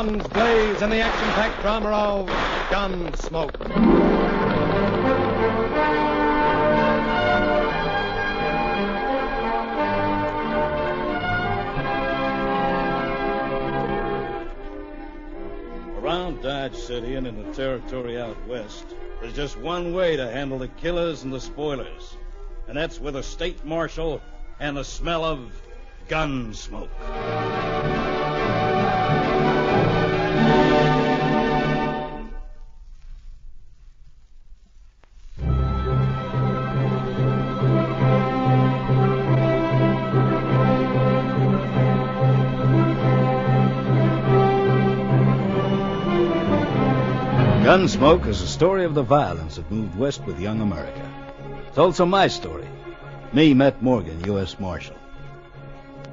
guns blaze in the action-packed drama of Gunsmoke. Around Dodge City and in the territory out west, there's just one way to handle the killers and the spoilers, and that's with a state marshal and the smell of gun smoke. Gunsmoke is a story of the violence that moved west with young America. It's also my story. Me, Matt Morgan, U.S. Marshal.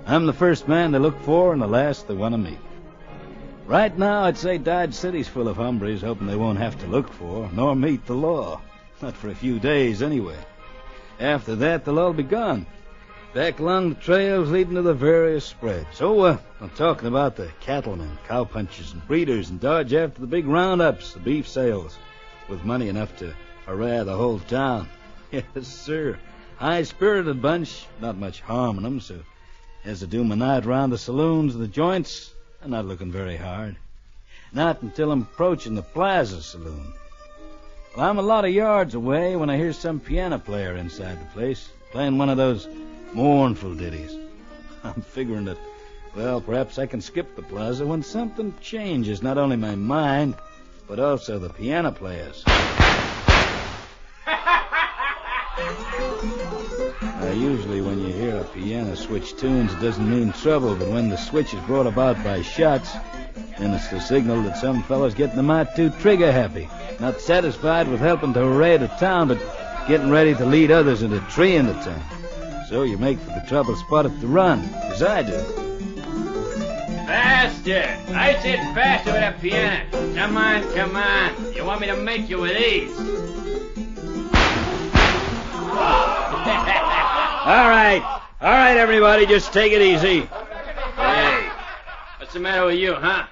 I'm the first man they look for and the last they want to meet. Right now, I'd say Dodge City's full of hombres hoping they won't have to look for nor meet the law. Not for a few days, anyway. After that, they'll all be gone. Back along the trails leading to the various spreads. So, I'm talking about the cattlemen, cowpunchers, and breeders in Dodge after the big roundups, the beef sales, with money enough to harass the whole town. Yes, sir. High-spirited bunch, not much harm in them, so as I do my night round the saloons and the joints, I'm not looking very hard. Not until I'm approaching the Plaza Saloon. Well, I'm a lot of yards away when I hear some piano player inside the place, playing one of those mournful ditties. I'm figuring that, well, perhaps I can skip the plaza when something changes, not only my mind, but also the piano players. Usually when you hear a piano switch tunes, it doesn't mean trouble, but when the switch is brought about by shots, then it's the signal that some fellow's getting them out too trigger-happy, not satisfied with helping to array the town, but getting ready to lead others into treeing the town. So you make for the trouble spot at the run, as I do. Faster! I said faster with that piano. Come on, come on. You want me to make you with these? All right, everybody, just take it easy. Hey, what's the matter with you, huh?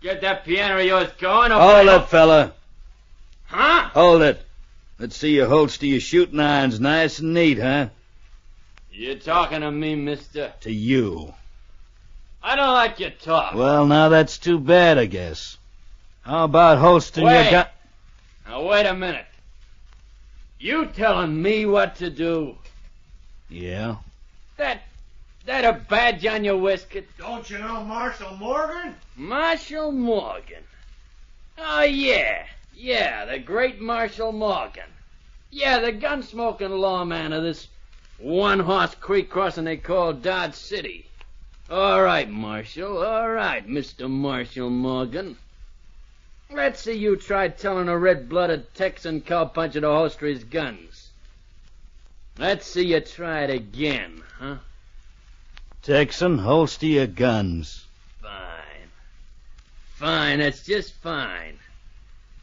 Get that piano of yours going, or... Hold it, fella. Huh? Hold it. Let's see you holster your shooting irons nice and neat, huh? You talking to me, mister? To you. I don't like your talk. Well, now that's too bad, I guess. How about holstering your gun? Now, wait a minute. You telling me what to do? Yeah? That a badge on your waistcoat? Don't you know Marshal Morgan? Marshal Morgan. Oh, yeah. Yeah, the great Marshal Morgan. Yeah, the gun-smoking lawman of this one-horse creek crossing they call Dodge City. All right, Marshal. All right, Mr. Marshal Morgan. Let's see you try telling a red-blooded Texan cowpuncher to holster his guns. Let's see you try it again, huh? Texan, holster your guns. Fine. Fine, that's just fine.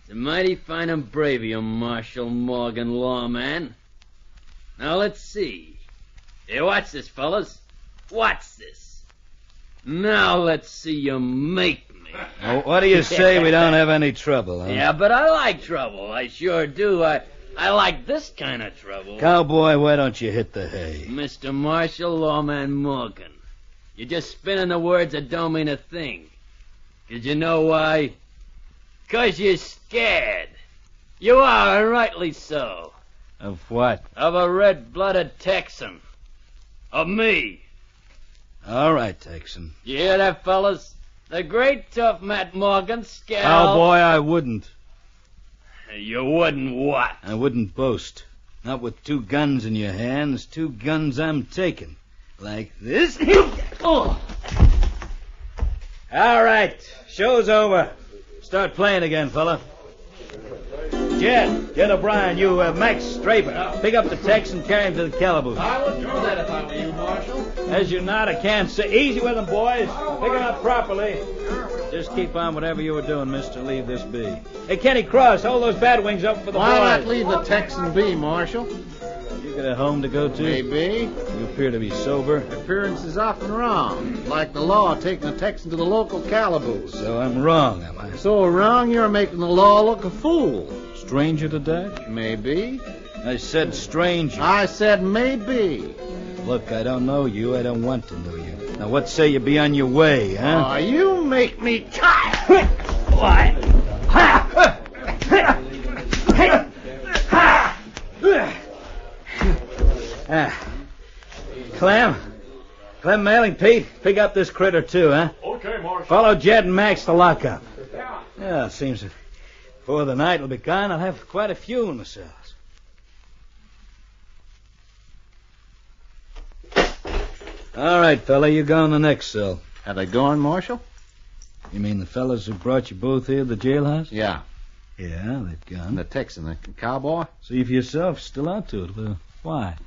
It's a mighty fine and brave of you, Marshal Morgan, lawman. Now, let's see. Here, watch this, fellas. Watch this. Now, let's see you make me. Oh, what do you say we don't have any trouble, huh? Yeah, but I like trouble. I sure do. I like this kind of trouble. Cowboy, why don't you hit the hay? Mr. Marshal Lawman Morgan, you're just spinning the words that don't mean a thing. 'Cause you know why? 'Cause you're scared. You are, and rightly so. Of what? Of a red-blooded Texan. Of me. All right, Texan. You hear that, fellas? The great tough Matt Morgan scared. Cowboy, I wouldn't. You wouldn't what? I wouldn't boast. Not with 2 guns in your hands. 2 guns I'm taking. Like this. Oh. All right. Show's over. Start playing again, fella. Jed O'Brien, you, Max Draper. Pick up the Texan and carry him to the calaboose. I would do that if I were you, Marshal. As you're not, I can't say. Easy with them, boys. Pick him up properly. Just keep on whatever you were doing, mister. Leave this be. Hey, Kenny Cross, hold those bat wings up for the boys. Why not leave the Texan be, Marshal? You You got a home to go to? Maybe. You appear to be sober. Appearance is often wrong. Like the law taking a Texan to the local calaboose. So I'm wrong, am I? So wrong you're making the law look a fool. Stranger to Dodge? Maybe. I said stranger. I said maybe. Look, I don't know you. I don't want to know you. Now, what say you be on your way, huh? Oh, you make me tired. Why? Clem? Clem Mailing, Pete, pick up this critter too, huh? Okay, Marshal. Follow Jed and Max to lockup. Yeah, it seems that before the night will be gone, I'll have quite a few in the cells. All right, fella, you go in the next cell. Are they going, Marshal? You mean the fellas who brought you both here to the jailhouse? Yeah. Yeah, they've gone. The Texan, the cowboy? See for yourself, still out to it. Well, why?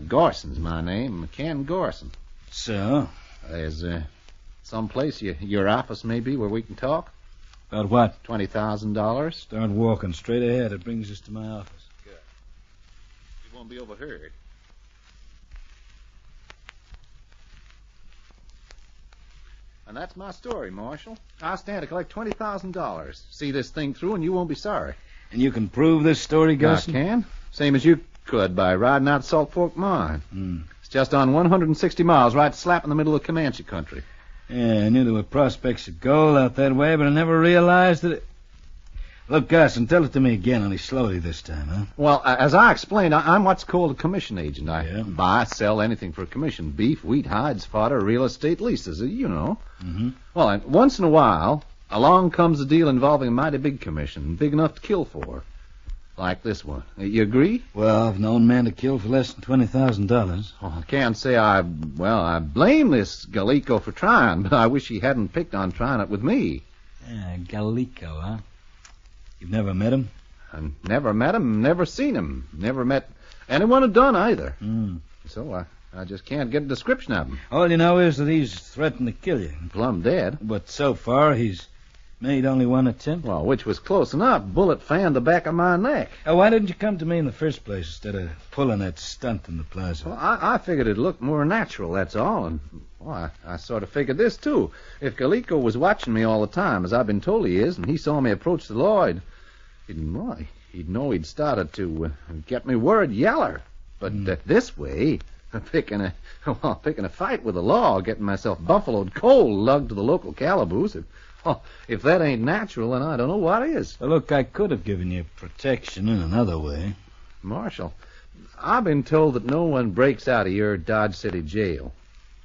Gorson's my name, Ken Gorson. So? There's some place your office may be where we can talk. About what? $20,000. Start walking straight ahead. It brings us to my office. Good. You won't be overheard. And that's my story, Marshal. I stand to collect $20,000. See this thing through, and you won't be sorry. And you can prove this story, Gus? I can. Same as you could by riding out Salt Fork Mine. It's just on 160 miles, right slap in the middle of Comanche country. Yeah, I knew there were prospects of gold out that way, but I never realized that it... Look, Gus, and tell it to me again, only slowly this time, huh? Well, as I explained, I'm what's called a commission agent. I Yeah. buy, sell anything for a commission. Beef, wheat, hides, fodder, real estate leases, you know. Mm-hmm. Well, and once in a while, along comes a deal involving a mighty big commission, big enough to kill for. Like this one. You agree? Well, I've known men to kill for less than $20,000. Oh, I can't say I blame this Galico for trying, but I wish he hadn't picked on trying it with me. Yeah, Galico, huh? You've never met him? I never met him, never seen him, never met anyone who done either. So I just can't get a description of him. All you know is that he's threatened to kill you. Plumb dead. But so far, he's made only one attempt. Well, which was close enough. Bullet fanned the back of my neck. Why didn't you come to me in the first place instead of pulling that stunt in the plaza? Well, I figured it'd look more natural, that's all. And I sort of figured this, too. If Galico was watching me all the time, as I've been told he is, and he saw me approach the law, he'd know he'd started to get me word yeller. But this way, picking a fight with the law, getting myself buffaloed cold, lugged to the local calaboose. If that ain't natural, then I don't know what is. Well, look, I could have given you protection in another way. Marshal, I've been told that no one breaks out of your Dodge City jail.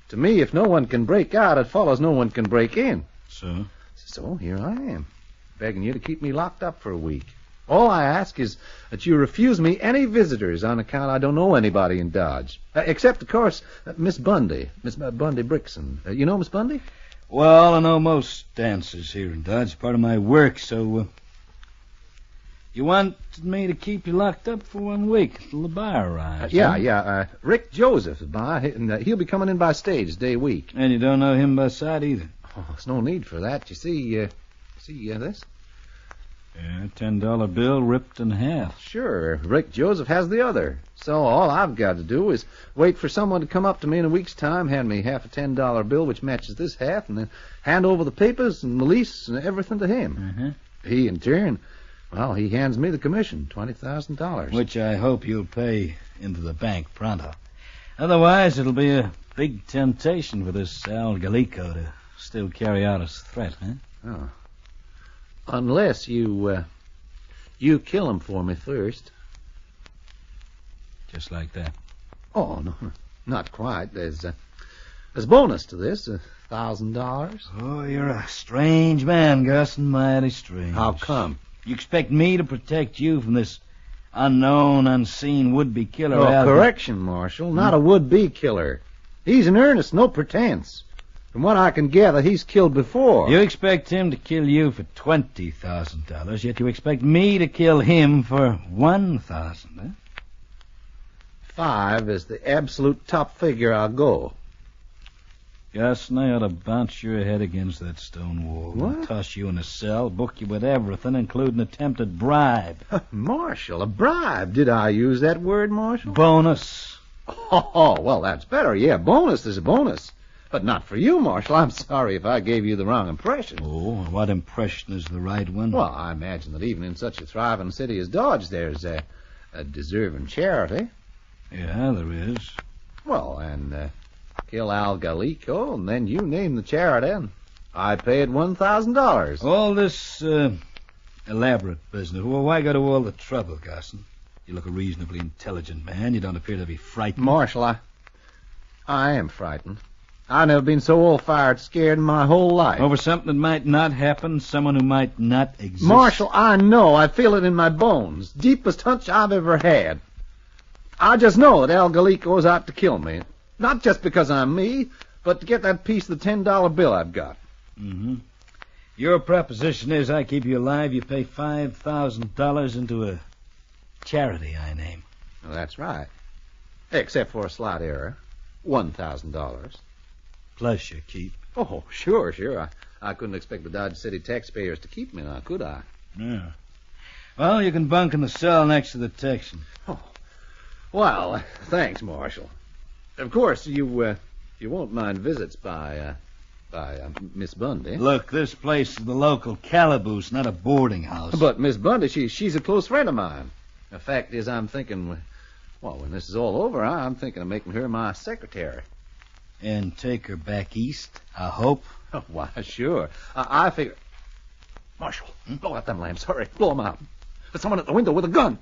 To me, if no one can break out, it follows no one can break in. So? So here I am, begging you to keep me locked up for a week. All I ask is that you refuse me any visitors on account I don't know anybody in Dodge. Except, of course, Miss Bundy. Miss Bundy Brickson. You know Miss Bundy? Well, I know most dancers here in Dodge. Part of my work, so... you wanted me to keep you locked up for 1 week until the buyer arrives? Yeah. Rick Joseph is by, and he'll be coming in by stage day week. And you don't know him by sight either? Oh, there's no need for that. You see this? Yeah, $10 bill ripped in half. Sure, Rick Joseph has the other. So all I've got to do is wait for someone to come up to me in a week's time, hand me half a $10 bill, which matches this half, and then hand over the papers and the lease and everything to him. Mm-hmm. He, in turn, well, he hands me the commission, $20,000. Which I hope you'll pay into the bank pronto. Otherwise, it'll be a big temptation for this Al Galico to still carry out his threat, huh? Oh. Unless you kill him for me first. Just like that. Oh, no, not quite. There's bonus to this, $1,000. Oh, you're a strange man, Gus, and mighty strange. How come? You expect me to protect you from this unknown, unseen would-be killer? Oh, correction, Marshal. Not a would-be killer. He's in earnest, no pretense. From what I can gather, he's killed before. You expect him to kill you for $20,000, yet you expect me to kill him for $1,000, huh? 5 is the absolute top figure I'll go. Gus, I ought to bounce your head against that stone wall. What? Toss you in a cell, book you with everything, including attempted bribe. Marshal, a bribe. Did I use that word, Marshal? Bonus. Oh, well, that's better. Yeah, bonus is a bonus. But not for you, Marshal. I'm sorry if I gave you the wrong impression. Oh, what impression is the right one? Well, I imagine that even in such a thriving city as Dodge, there's a deserving charity. Yeah, there is. Well, and kill Al Gallico, and then you name the charity, and I paid $1,000. All this elaborate business. Well, why go to all the trouble, Garson? You look a reasonably intelligent man. You don't appear to be frightened. Marshal, I am frightened. I've never been so all-fired scared in my whole life. Over something that might not happen, someone who might not exist. Marshal, I know. I feel it in my bones. Deepest hunch I've ever had. I just know that Al Gallico's out to kill me. Not just because I'm me, but to get that piece of the $10 bill I've got. Mm-hmm. Your proposition is I keep you alive, you pay $5,000 into a charity I name. Well, that's right. Except for a slight error. $1,000. Plus your keep. Oh, sure. I couldn't expect the Dodge City taxpayers to keep me now, could I? Yeah. Well, you can bunk in the cell next to the Texan. Oh. Well, thanks, Marshal. Of course, you won't mind visits by Miss Bundy. Look, this place is the local calaboose, not a boarding house. But Miss Bundy, she's a close friend of mine. The fact is, I'm thinking, well, when this is all over, I'm thinking of making her my secretary. And take her back east, I hope. Oh, why, sure. I figure... Marshal, blow out them lamps. Hurry, blow them out. There's someone at the window with a gun.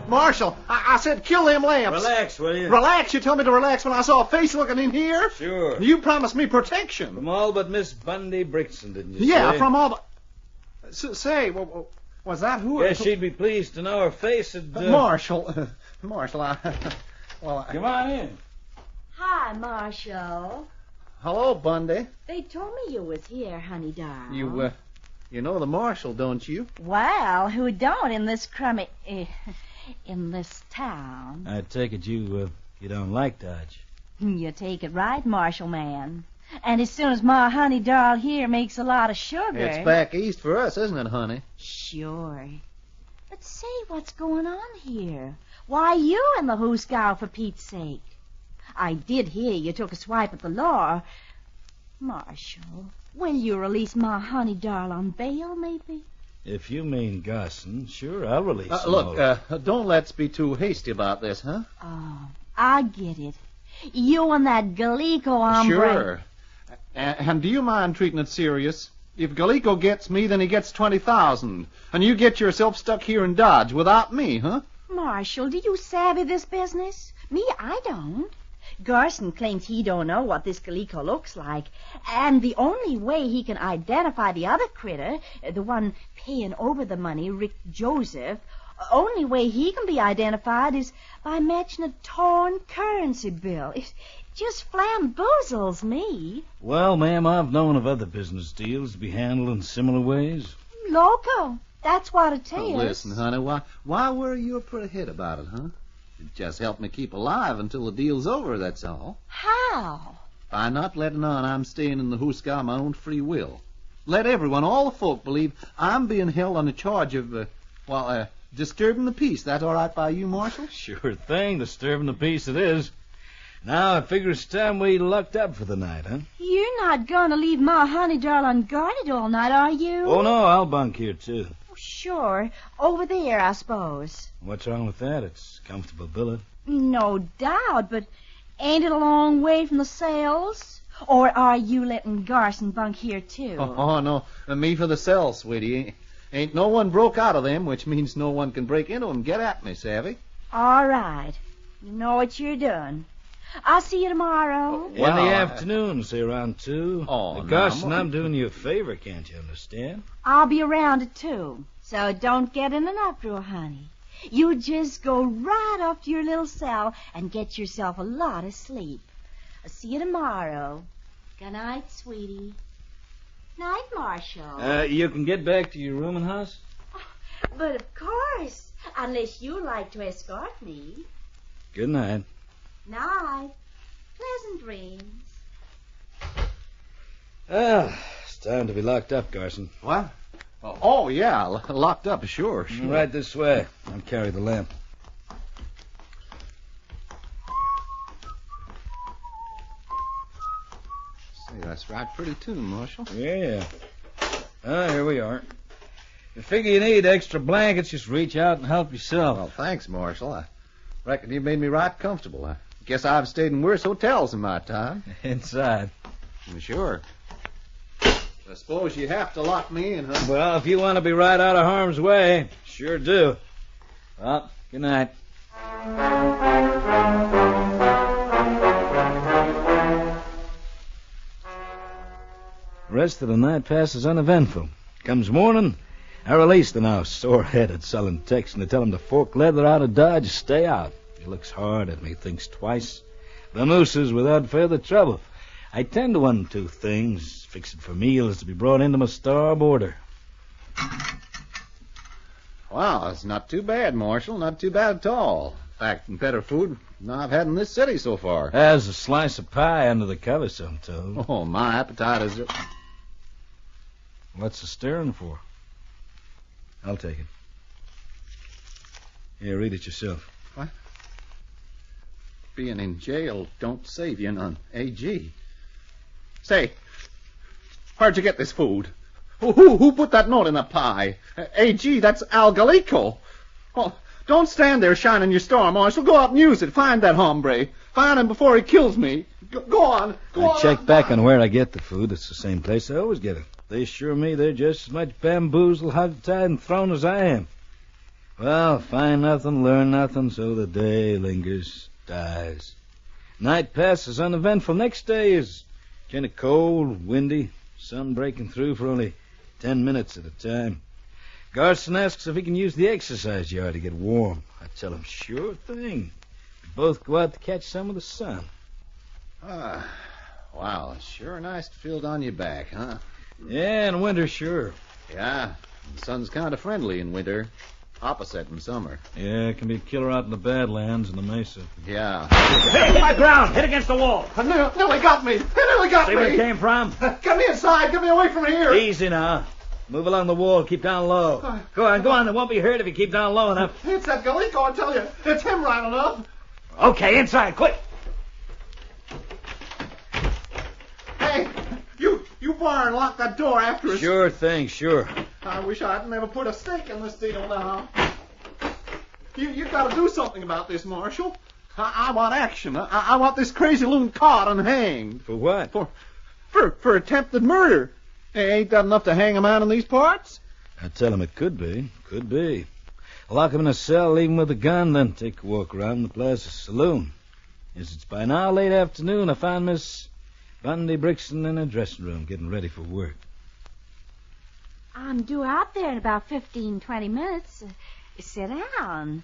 Marshal, I said kill them lamps. Relax, will you? Relax? You tell me to relax when I saw a face looking in here? Sure. You promised me protection. From all but Miss Bundy Brixton, didn't you Yeah, say? from all but... was that who... Yes, she'd be pleased to know her face had... Marshal, Come on in. Hi, Marshal. Hello, Bundy. They told me you was here, honey darling. You know the Marshal, don't you? Well, who don't in this crummy... in this town? I take it you don't like Dodge. You take it right, Marshal man. And as soon as my honey doll here makes a lot of sugar... It's back east for us, isn't it, honey? Sure. But say, what's going on here? Why you in the hoosegow, for Pete's sake? I did hear you took a swipe at the law. Marshal, will you release my honey doll on bail, maybe? If you mean Garson, sure, I'll release him. Look, don't let's be too hasty about this, huh? Oh, I get it. You and that Gallico hombre... Sure. And do you mind treating it serious? If Gallico gets me, then he gets $20,000. And you get yourself stuck here in Dodge without me, huh? Marshal, do you savvy this business? Me, I don't. Garson claims he don't know what this Gallico looks like, and the only way he can identify the other critter, the one paying over the money, Rick Joseph, only way he can be identified is by matching a torn currency bill. It just flamboozles me. Well, ma'am, I've known of other business deals to be handled in similar ways. Loco, that's what it is. Oh, listen, honey, why worry your pretty head about it, huh? It just helped me keep alive until the deal's over, that's all. How? By not letting on I'm staying in the hoosegow of my own free will. Let everyone, all the folk, believe I'm being held on a charge of, disturbing the peace. That all right by you, Marshal? Sure thing, disturbing the peace it is. Now, I figure it's time we lucked up for the night, huh? You're not going to leave my honey doll unguarded all night, are you? Oh, no, I'll bunk here, too. Sure. Over there, I suppose. What's wrong with that? It's a comfortable billet. No doubt, but ain't it a long way from the cells? Or are you letting Garson bunk here, too? Oh, no. Me for the cell, sweetie. Ain't no one broke out of them, which means no one can break into them and get at me, savvy? All right. You know what you're doing. I'll see you tomorrow. In the afternoon, say around 2. Oh, Now, now, Garson, Mom. I'm doing you a favor, can't you understand? I'll be around at 2. So don't get in an uproar, honey. You just go right up to your little cell and get yourself a lot of sleep. I'll see you tomorrow. Good night, sweetie. Night, Marshal. You can get back to your rooming house? But of course, unless you like to escort me. Good night. Night. Pleasant dreams. It's time to be locked up, Garson. What? Oh, yeah, locked up, sure. Right this way. I'll carry the lamp. Say, that's right pretty too, Marshal. Yeah. Here we are. If you figure you need extra blankets, just reach out and help yourself. Well, thanks, Marshal. I reckon you made me right comfortable. I guess I've stayed in worse hotels in my time. Inside. Sure. I suppose you have to lock me in, huh? Well, if you want to be right out of harm's way, sure do. Well, good night. The rest of the night passes uneventful. Comes morning, I release the now sore-headed sullen Texan to tell him to fork leather out of Dodge, stay out. He looks hard at me, thinks twice. Vamooses without further trouble. I tend to 1 or 2 things, fix it for meals to be brought into my starboarder. Wow, it's not too bad, Marshal. Not too bad at all. In fact, better food than I've had in this city so far. There's a slice of pie under the covers, I'm told. Oh, my appetite is... What's the stirring for? I'll take it. Here, read it yourself. What? Being in jail don't save you none. AG. Say, where'd you get this food? Who put that note in the pie? AG, that's Al Gallico. Oh, don't stand there shining your star, Marshal. Go out and use it. Find that hombre. Find him before he kills me. Go on. Go on. I check back on where I get the food. It's the same place I always get it. They assure me they're just as much bamboozled, hog-tied, and thrown as I am. Well, find nothing, learn nothing, so the day lingers, dies. Night passes uneventful. Next day is kind of cold, windy, sun breaking through for only 10 minutes at a time. Garson asks if he can use the exercise yard to get warm. I tell him, sure thing. We both go out to catch some of the sun. Ah, wow, it's sure nice to feel it on your back, huh? Yeah, in winter, sure. Yeah, the sun's kind of friendly in winter. Opposite in summer. Yeah, it can be a killer out in the Badlands and the Mesa. Yeah. Hey, my ground! Hit against the wall! Nearly got me! Nearly got See where it came from? Get me inside! Get me away from here! Easy now. Move along the wall. Keep down low. Go on. It won't be hurt if you keep down low enough. It's that Gallico, I tell you. It's him right enough. Okay, inside, quick! Hey, you bar and lock that door after us. Sure thing, sure. I wish I'd never put a stake in this deal now. You've got to do something about this, Marshal. I want action. I want this crazy loon caught and hanged. For what? For attempted murder. Ain't that enough to hang a man in these parts? I tell him it could be. Could be. Lock him in a cell, leave him with a gun, then take a walk around the Plaza Saloon. As it's by now late afternoon, I found Miss Bundy Brixton in her dressing room getting ready for work. I'm due out there in about 15-20 minutes. Sit down.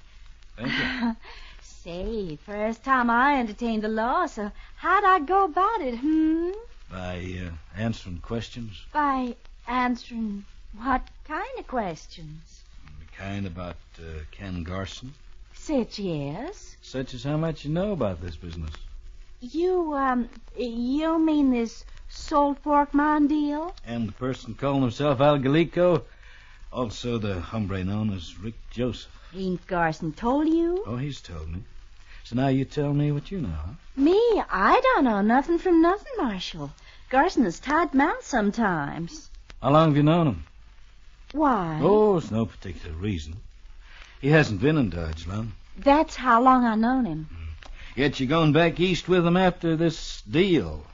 Thank you. Say, first time I entertained the law, so how'd I go about it, By answering questions. By answering what kind of questions? The kind about Ken Garson. Such as? Such as how much you know about this business. You mean this Salt Fork Mine deal? And the person calling himself Al Gallico. Also the hombre known as Rick Joseph. Ain't Garson told you? Oh, he's told me. So now you tell me what you know, huh? Me? I don't know nothing from nothing, Marshal. Garson is tight mouthed sometimes. How long have you known him? Why? Oh, it's no particular reason. He hasn't been in Dodge long. That's how long I known him. Yet you're going back east with him after this deal.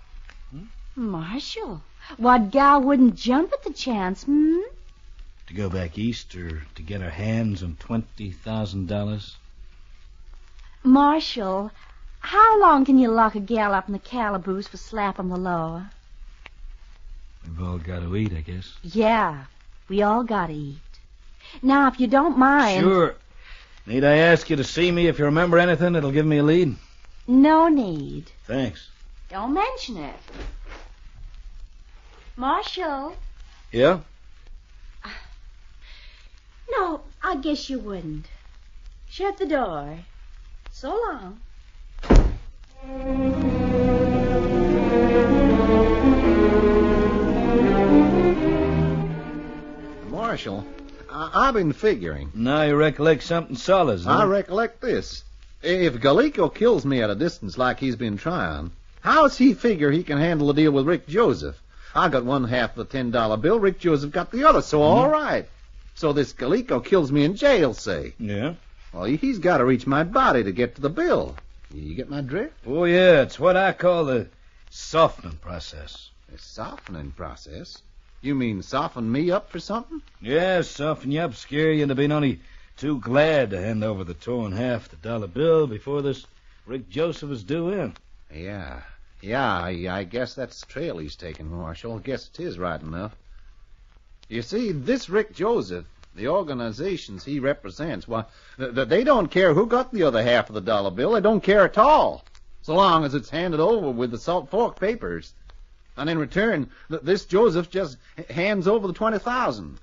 Marshal, what gal wouldn't jump at the chance, To go back east or to get her hands on $20,000? Marshal, How long can you lock a gal up in the calaboose for slapping the law? We've all got to eat, I guess. Yeah, we all gotta eat. Now, if you don't mind... Sure. Need I ask you to see me if you remember anything that'll give me a lead? No need. Thanks. Don't mention it. Marshal? Yeah? No, I guess you wouldn't. Shut the door. So long. Marshal, I've been figuring. Now you recollect something solid, huh? I recollect this. If Galico kills me at a distance like he's been trying, how's he figure he can handle the deal with Rick Joseph? I got one half of the $10 bill. Rick Joseph got the other, so all right. So this Galico kills me in jail, say. Yeah? Well, he's got to reach my body to get to the bill. You get my drift? Oh, yeah. It's what I call the softening process. A softening process? You mean soften me up for something? Yeah, soften you up, scare you into being only too glad to hand over the torn half the dollar bill before this Rick Joseph is due in. Yeah, I guess that's the trail he's taking, Marshal. I guess it is right enough. You see, this Rick Joseph, the organizations he represents, well, they don't care who got the other half of the dollar bill. They don't care at all, so long as it's handed over with the Salt Fork papers. And in return, this Joseph just hands over the $20,000.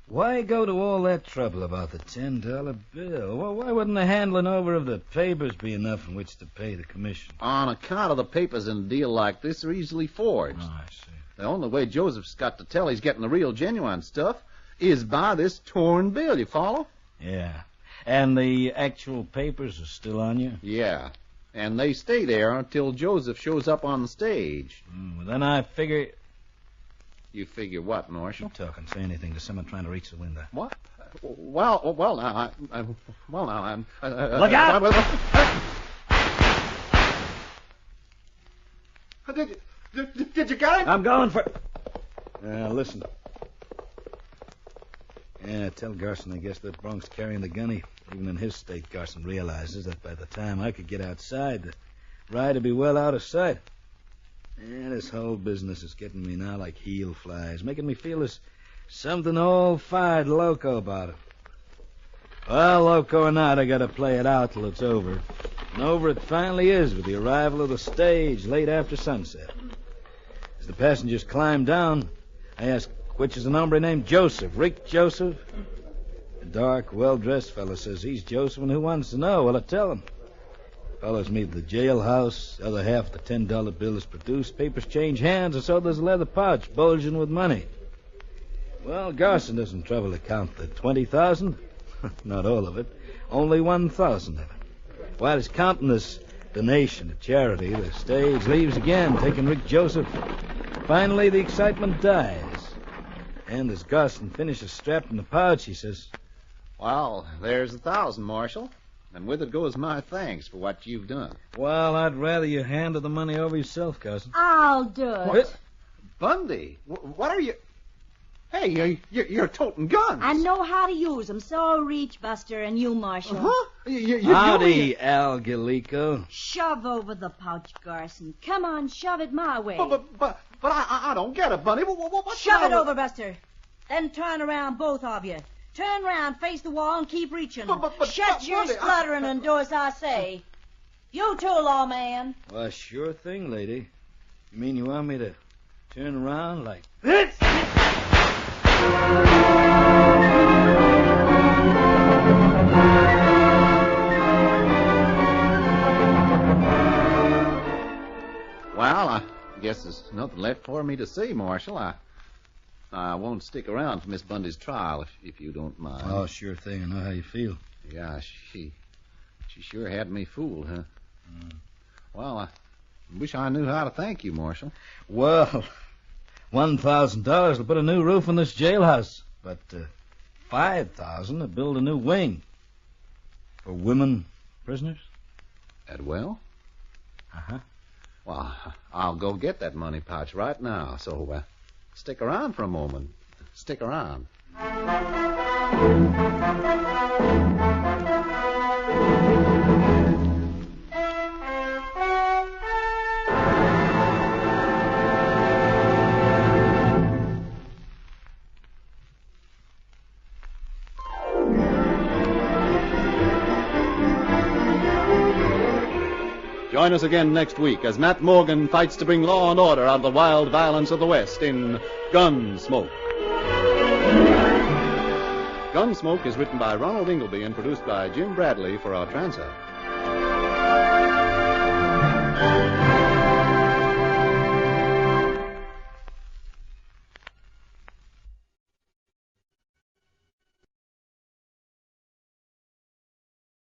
Why go to all that trouble about the $10 bill? Well, why wouldn't the handling over of the papers be enough in which to pay the commission? On account of the papers in a deal like this are easily forged. Oh, I see. The only way Joseph's got to tell he's getting the real genuine stuff is by this torn bill, you follow? Yeah. And the actual papers are still on you? Yeah. And they stay there until Joseph shows up on the stage. Well, then I figure... You figure what, Marshal? Keep talking. Say anything to someone trying to reach the window. What? Well, now, I'm... Look out! Did you get it? I'm going for... Listen. Yeah, tell Garson I guess that Bronk's carrying the gunny. Even in his state, Garson realizes that by the time I could get outside, the ride would be well out of sight. Yeah, this whole business is getting me now like heel flies, making me feel there's something all fired loco about it. Well, loco or not, I gotta play it out till it's over. And over it finally is with the arrival of the stage late after sunset. As the passengers climb down, I ask which is an hombre named Joseph, Rick Joseph. A dark, well-dressed fellow says he's Joseph, and who wants to know? Well, I tell him. Fellows meet at the jailhouse. The other half of the $10 bill is produced. Papers change hands, and so does a leather pouch bulging with money. Well, Garson doesn't trouble to count the $20,000. Not all of it. Only 1,000 of it. While he's counting this donation to charity, the stage leaves again, taking Rick Joseph. Finally, the excitement dies. And as Garson finishes strapping the pouch, he says... Well, there's 1,000, Marshal. And with it goes my thanks for what you've done. Well, I'd rather you handle the money over yourself, Garson. I'll do it. What? Bundy, what are you... Hey, you're toting guns. I know how to use them, so reach, Buster, and you, Marshal. Huh? You're Howdy, Al Galico. Shove over the pouch, Garson. Come on, shove it my way. But I don't get it, Bunny. What Shove it over, Buster. Then turn around, both of you. Turn around, face the wall, and keep reaching. Shut your Bunny, spluttering and do as I say. You too, lawman. Well, sure thing, lady. You mean you want me to turn around like... Well, I guess there's nothing left for me to say, Marshal. I won't stick around for Miss Bundy's trial, if you don't mind. Oh, sure thing. I know how you feel. Yeah, she sure had me fooled, huh? Well, I wish I knew how to thank you, Marshal. Well, $1,000 will put a new roof on this jailhouse. But $5,000 to build a new wing. For women prisoners? That well? Uh-huh. Well, I'll go get that money pouch right now, so stick around for a moment. Stick around. Join us again next week as Matt Morgan fights to bring law and order out of the wild violence of the West in Gunsmoke. Gunsmoke is written by Ronald Ingleby and produced by Jim Bradley for our Transat.